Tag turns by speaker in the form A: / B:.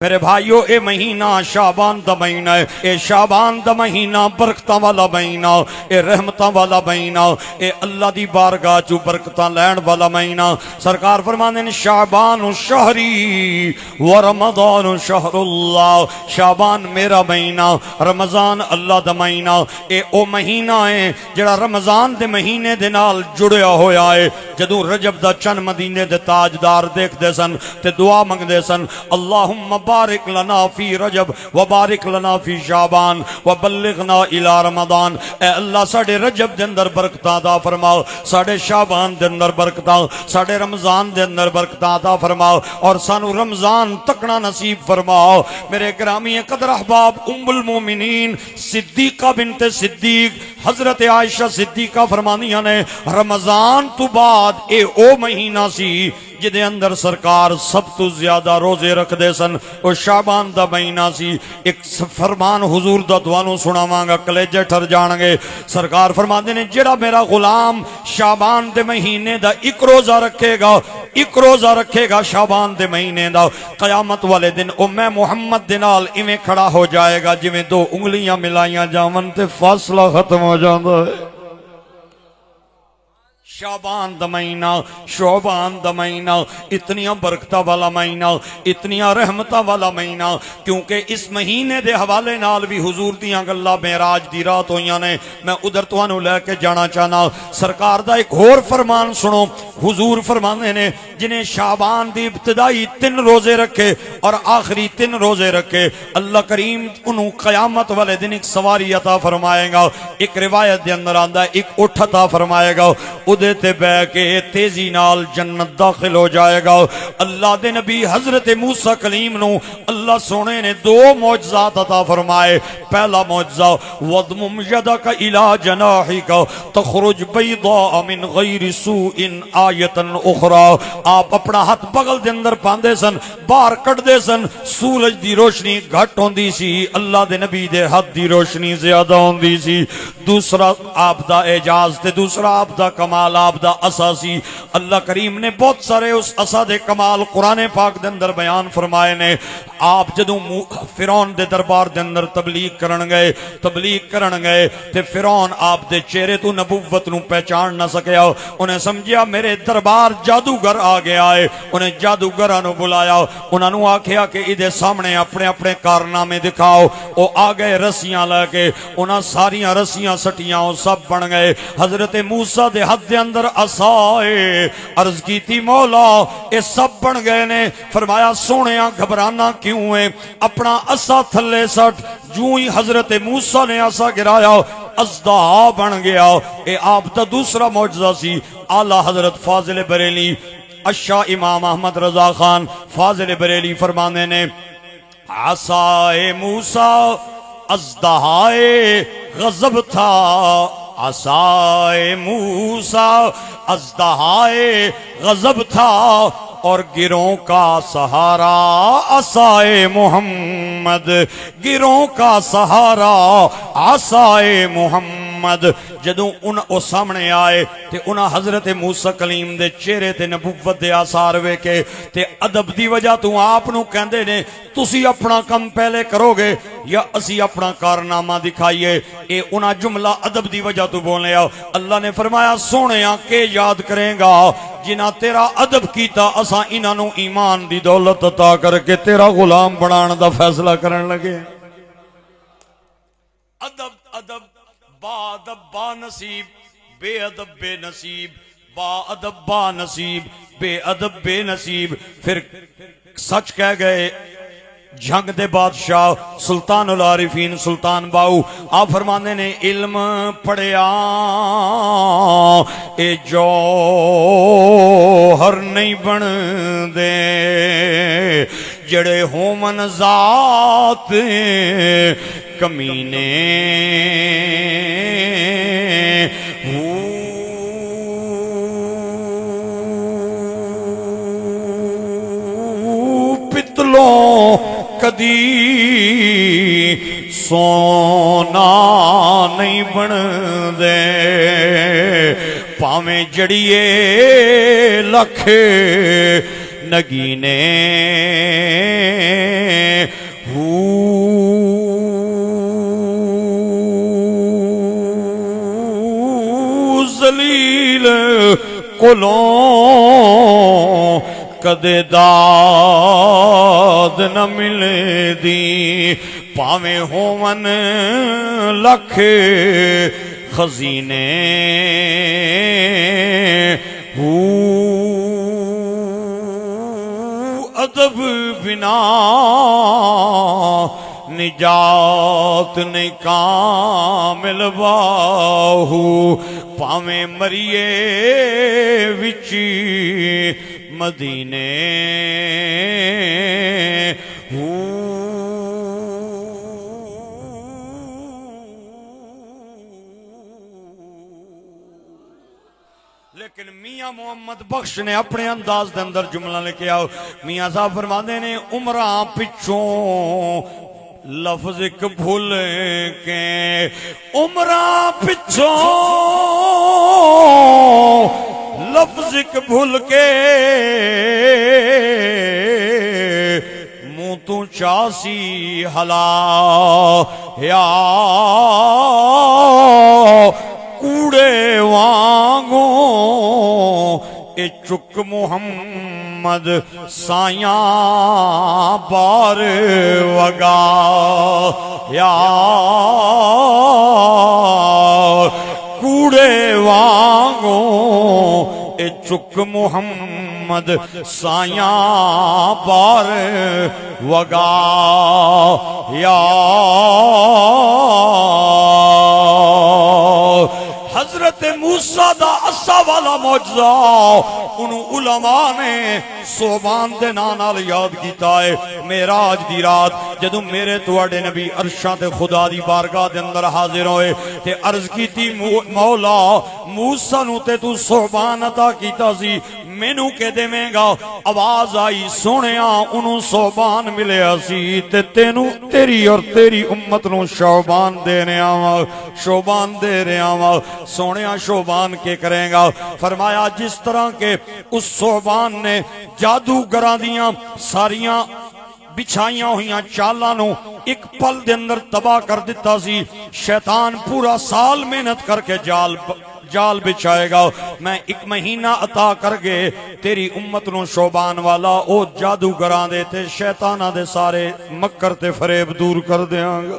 A: मेरे भाइयों ये महीना शाबान दा महीना है। ये शाबान दा महीना बरकतां वाला महीना, ये रहमतां वाला महीना, ये अल्लाह दी बारगाह चू बरकतां लैण वाला महीना। सरकार फरमांदे ने शाबान शहरी व रमज़ान शहरुल्लाह। शाबान मेरा महीना, रमज़ान अल्लाह दा महीना। ये ओ महीना है जिहड़ा रमज़ान दे महीने दे नाल जुड़िया होया है। जदों रजब दा चंद मदीने दे ताजदार देखदे सन ते दुआ मंगदे सन, अल्लाहुम्मा बारिक लना फी रजब व बारिक लना फी शाबान व बल्लिगना इला रमज़ान। ए अल्लाह साडे रजब दे अंदर बरकतां अता फरमाओ, साडे शाबान दे अंदर बरकतां, साडे रमज़ान दे अंदर बरकतां अता फरमाओ और सानू रमज़ान तकना नसीब फरमाओ। मेरे गिरामी कदर अहबाब, उम्मुल मोमिनीन सिद्दीका बिनते सिद्दीक हजरत आयशा सिद्दीका फरमानिया ने रमज़ान तो बाद ए ओ महीना सी जिदे अंदर सरकार सब तो ज्यादा रोजे रखते सन। और शाबान दा महीना सी। एक फरमान हुजूर दा दुआनू सुनावांगा, कलेजे ठर जाणगे। सरकार फरमाते ने जेड़ा मेरा गुलाम शाबान दे महीने दा एक रोजा रखेगा, एक रोजा रखेगा शाबान दे महीने दा, कयामत वाले दिन ओ मैं मुहम्मद दे नाल इवें खड़ा हो जाएगा जिवें दो उंगलियां मिलाइयां जावन ते फासला खत्म हो जांदा है। शाबान दा महीना, शोबान दा महीना, इतनिया बरकता वाला महीना, इतनिया रहमता वाला महीना, क्योंकि इस महीने दे हवाले नाल भी हुजूर दियां गल्लां मेराज दी रात होइयां ने। मैं उधर तुहानू लैके जाना चाहना। सरकार दा एक होर फरमान सुनो। हुजूर फरमांदे ने जिन्हें शाबान दी इब्तिदाई 3 रोजे रखे और आखिरी 3 रोजे रखे, अल्लाह करीम उन्होंने कयामत वाले दिन एक सवारी अता फरमाएगा। एक रिवायत दे अंदर आंदा एक उठ अता फरमाएगा, उदे ते बह के तेजी नाल जन्नत दाखिल हो जाएगा। अल्लाह दे नबी हजरत मूसा कलीम नू अल्लाह सोने ने 2 मौजज़ात अता फरमाए। पहला मौजज़ा वदमुम यदका इला जनाहिका तखरुज बैदा मिन गैरि सूइन आयतन उखरा। आप अपना हाथ बगल दे अंदर पांदे सन, बाहर कटदे सन, सूरज दी रोशनी घट होंदी सी, अल्लाह दे नबी दे हाथ दी रोशनी ज्यादा होंदी सी। दूसरा आप दा एजाज ते दूसरा आप दा कमाल आप दा असा सी। अल्लाह करीम ने बहुत सारे उस असा दे कमाल कुरान पाक दे अंदर बयान फरमाए ने। आप जदों फिरौन दे दरबार दे अंदर तबलीग करन गए ते फिरौन आप दे चेहरे तो नबुव्वत नू पहचान ना सकिया। उन्हें समझिया मेरे दरबार जादूगर आ गया है। उन्हें जादूगरां नू बुलाया, उन्होंने आखिया कि इहदे सामने अपने अपने कारनामे दिखाओ। वो आ गए रस्सियां लैके, उन्हां सारियां रस्सियां सटियां, सब बन गए। हजरत मूसा दे हथ दे अंदर असाए, अर्ज की थी मौला ये सब बन गए ने। फरमाया सोहणिया घबराना क्यों है, अपना असा थले सट। जूं ही हजरत मूसा ने असा गिराया अजदा बन गया। ये आप दा दूसरा मौजज़ा सी। आला हजरत फाजिल बरेली अशा इमाम अहमद रजा खान फाजिल बरेली फरमाने ने आसाए मूसा अजदहाए गजब था, आसाए मूसा अजदहाए गजब था और गिरों का सहारा आसाए मोहम्मद, गिरों का सहारा आसाए मोहम्मद। जदों उन ओ सामने आए ते उन्हां हजरत मूसा कलीम दे चेहरे ते नबुव्वत दे आसार वेखे ते अदब दी वजह तो आप नू कहंदे ने तुसी अपना कम पहले करोगे या असी अपना कारनामा दिखाइए। ये उन्हां जुमला अदब दी वजह तो बोलिया। अल्लाह ने फरमाया सोहणिया के याद करेगा जिन्हां तेरा अदब कीता, असां इन्हां नू ईमान दी दौलत अता करके तेरा गुलाम बनाने दा फैसला करन लगे। अदब अदब बादब बा नसीब, बेअदब बेनसीब, बाअदब बा नसीब, बेअदब बेनसीब। फिर सच कह गए जंग दे बादशाह सुल्तानुल आरिफीन सुल्तान बाऊ आप फरमाने ने इल्म पढ़िया ए जौहर नहीं बन दे, जड़े होमन जात कमीने पितलों कदी सोना नहीं बन दे, भावें जड़िए लख नगीने जलील कोलों कदे दाद न मिले दी पावे होवन लख खजीने अदब बिना निजात नहीं कामिल बाहू पावे मरिए विची मदीने लेकिन मियां मोहम्मद बख्श ने अपने अंदाज के अंदर जुमला लेके आओ। मियां साहब फरमाते ने उमरा पिछों लफ्ज एक भूल के उमरा पिछों लफ्ज एक भूल के मुंह तू चासी हला या कूड़े वांगो ए चुक मुहम्मद साया बार वगा या कूड़े वांगो ए चुक मुहम्मद साया बार वगा या हजरत मूसा दा असा वाला मौजज़ा उन्होंने उलमा ने सोबान दे नाम नाल याद किया है। मेराज दी रात जदों मेरे तुहाडे नबी अरशां ते खुदा दी बारगाह दे अंदर हाजिर होए ते अर्ज कीती मौला मूसा नूं ते तू सोबान अता कीता सी मैनू के देवेगा। आवाज आई सोनिया उन्होंने सोबान मिलिया सी ते तेनू तेरी और तेरी उम्मत नूं शोबान देने आवा शोबान दे रहा वा। सोनिया शोबान के करेगा फरमाया जिस तरह के उस सोबान ने जादूगरां दियां सारियां बिछाइया हुई चालां नूं एक पल दे अंदर तबाह कर दिता सी। शैतान पूरा साल मेहनत करके जाल बिछाएगा। मैं एक महीना अता करके तेरी उम्मत नूं शोबान वाला ओ जादूगरां दे ते शैतानां दे सारे मक्कर ते फरेब दूर कर देंगा।